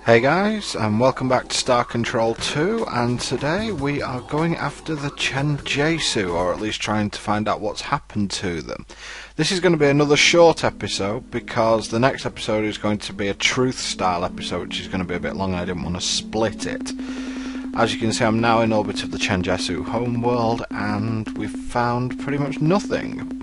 Hey guys, and welcome back to Star Control 2, and today we are going after the Chenjesu, or at least trying to find out what's happened to them. This is going to be another short episode, because the next episode is going to be a truth-style episode, which is going to be a bit long, and I didn't want to split it. As you can see, I'm now in orbit of the Chenjesu homeworld, and we've found pretty much nothing.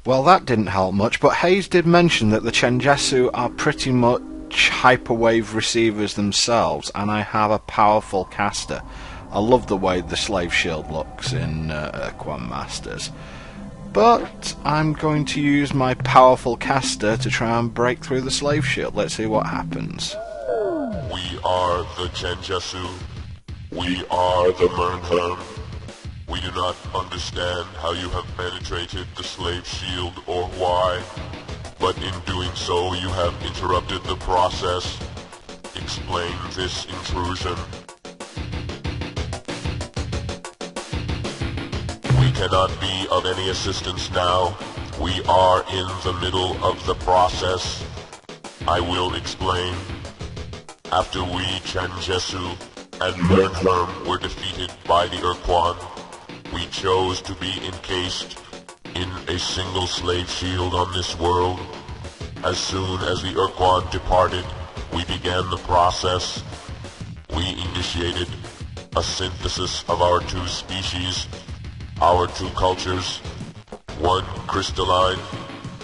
Well, that didn't help much, but Hayes did mention that the Chenjesu are pretty much hyperwave receivers themselves, and I have a powerful caster. I love the way the slave shield looks in Ur-Quan Masters. But I'm going to use my powerful caster to try and break through the slave shield. Let's see what happens. We are the Chenjesu. We are the Mmrnmhrm. We do not understand how you have penetrated the slave shield or why, but in doing so you have interrupted the process. Explain this intrusion. We cannot be of any assistance now. We are in the middle of the process. I will explain. After we, Chenjesu and Mmrnmhrm, were defeated by the Ur-Quan, we chose to be encased in a single slave shield on this world. As soon as the Ur-Quan departed, we began the process. We initiated a synthesis of our two species, our two cultures, one crystalline,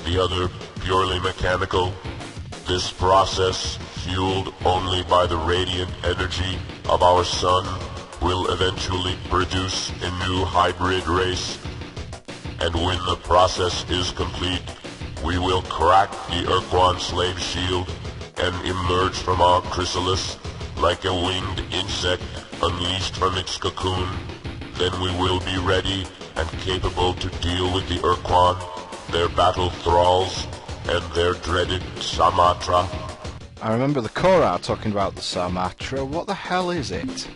the other purely mechanical. This process, fueled only by the radiant energy of our sun, will eventually produce a new hybrid race, and when the process is complete, we will crack the Ur-Quan slave shield and emerge from our chrysalis like a winged insect unleashed from its cocoon. Then we will be ready and capable to deal with the Ur-Quan, their battle thralls, and their dreaded Samatra. I remember the Korra talking about the Samatra. What the hell is it?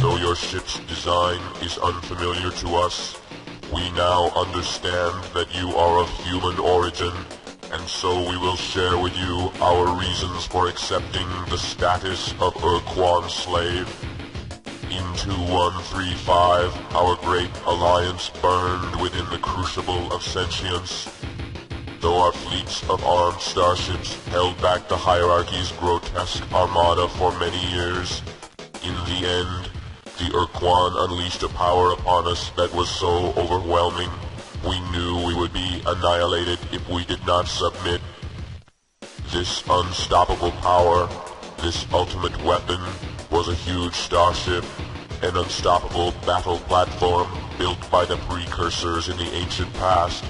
Though your ship's design is unfamiliar to us, we now understand that you are of human origin, and so we will share with you our reasons for accepting the status of Ur-Quan slave. In 2135, our great alliance burned within the crucible of sentience. Though our fleets of armed starships held back the hierarchy's grotesque armada for many years, in the end, the Ur-Quan unleashed a power upon us that was so overwhelming, we knew we would be annihilated if we did not submit. This unstoppable power, this ultimate weapon, was a huge starship, an unstoppable battle platform built by the precursors in the ancient past.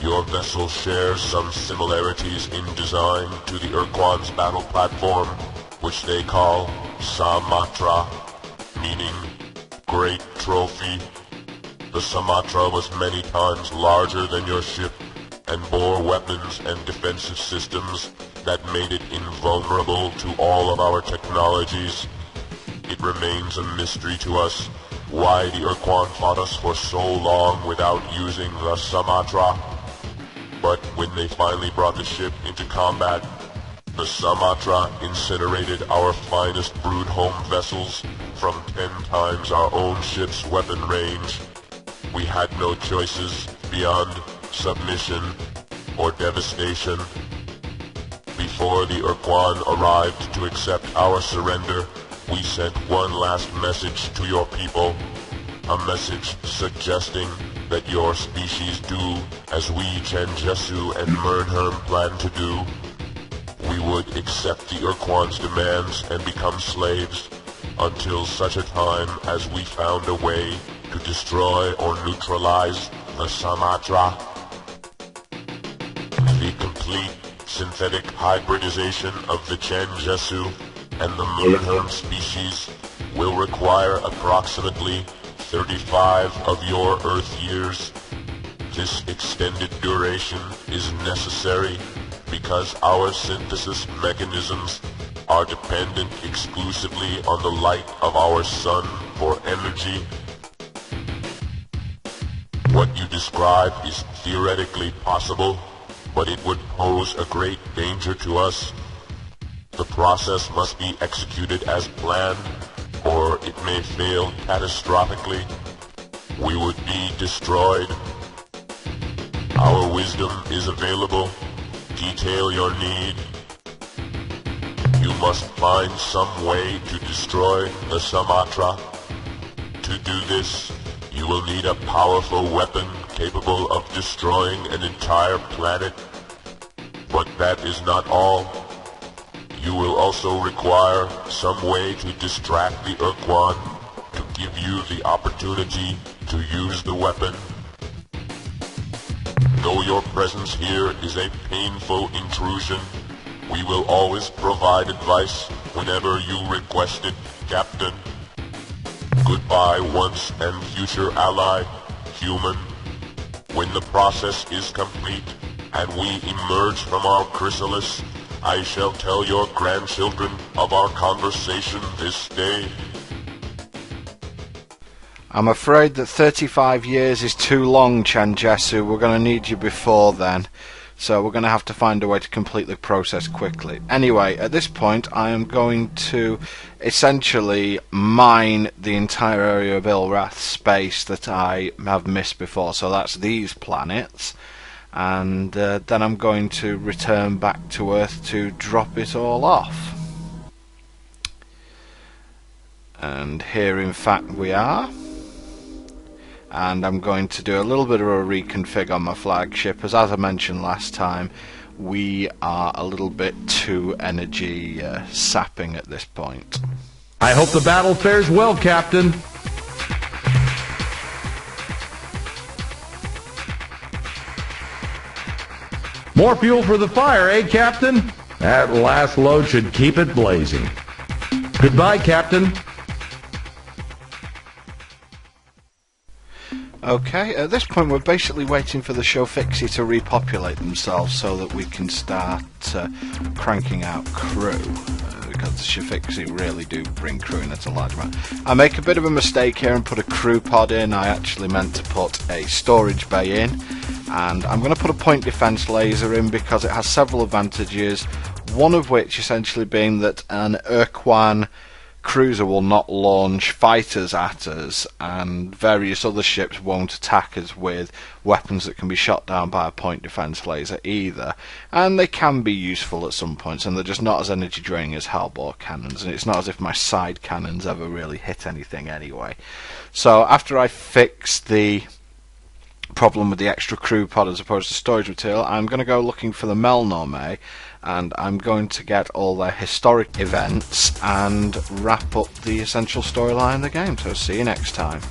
Your vessel shares some similarities in design to the Ur-Quan's battle platform, which they call Samatra, meaning great trophy. The Samatra was many times larger than your ship and bore weapons and defensive systems that made it invulnerable to all of our technologies. It remains a mystery to us why the Ur-Quan fought us for so long without using the Samatra. But when they finally brought the ship into combat, the Samatra incinerated our finest brood home vessels from 10 times our own ship's weapon range. We had no choices beyond submission or devastation. Before the Ur-Quan arrived to accept our surrender, we sent one last message to your people, a message suggesting that your species do as we Chenjesu and Mmrnmhrm plan to do. We would accept the Ur-Quan's demands and become slaves until such a time as we found a way to destroy or neutralize the Sumatra. The complete synthetic hybridization of the Chenjesu and the Mmrnmhrm species will require approximately 35 of your Earth years. This extended duration is necessary because our synthesis mechanisms are dependent exclusively on the light of our sun for energy. What you describe is theoretically possible, but it would pose a great danger to us. The process must be executed as planned, or it may fail catastrophically. We would be destroyed. Our wisdom is available. Detail your need. You must find some way to destroy the Sumatra. To do this, you will need a powerful weapon capable of destroying an entire planet. But that is not all. You will also require some way to distract the Ur-Quan to give you the opportunity to use the weapon. Though your presence here is a painful intrusion, we will always provide advice whenever you request it, Captain. Goodbye once and future ally, human. When the process is complete and we emerge from our chrysalis, I shall tell your grandchildren of our conversation this day. I'm afraid that 35 years is too long, Chenjesu. We're going to need you before then. So we're going to have to find a way to complete the process quickly. Anyway, at this point I am going to essentially mine the entire area of Ilrath space that I have missed before. So that's these planets. And then I'm going to return back to Earth to drop it all off. And here in fact we are. And I'm going to do a little bit of a reconfig on my flagship, as I mentioned last time, we are a little bit too energy sapping at this point. I hope the battle fares well, Captain. More fuel for the fire, eh, Captain? That last load should keep it blazing. Goodbye, Captain. Okay, at this point we're basically waiting for the Shofixi to repopulate themselves so that we can start cranking out crew. Because the Shofixi really do bring crew in at a large amount. I make a bit of a mistake here and put a crew pod in. I actually meant to put a storage bay in. And I'm going to put a point defense laser in because it has several advantages. One of which essentially being that an Ur-Quan cruiser will not launch fighters at us, and various other ships won't attack us with weapons that can be shot down by a point defense laser either. And they can be useful at some points, and they're just not as energy draining as hellbore cannons, and it's not as if my side cannons ever really hit anything anyway. So after I fix the problem with the extra crew pod as opposed to storage material, I'm going to go looking for the Mmrnmhrm, and I'm going to get all their historic events and wrap up the essential storyline of the game. So see you next time.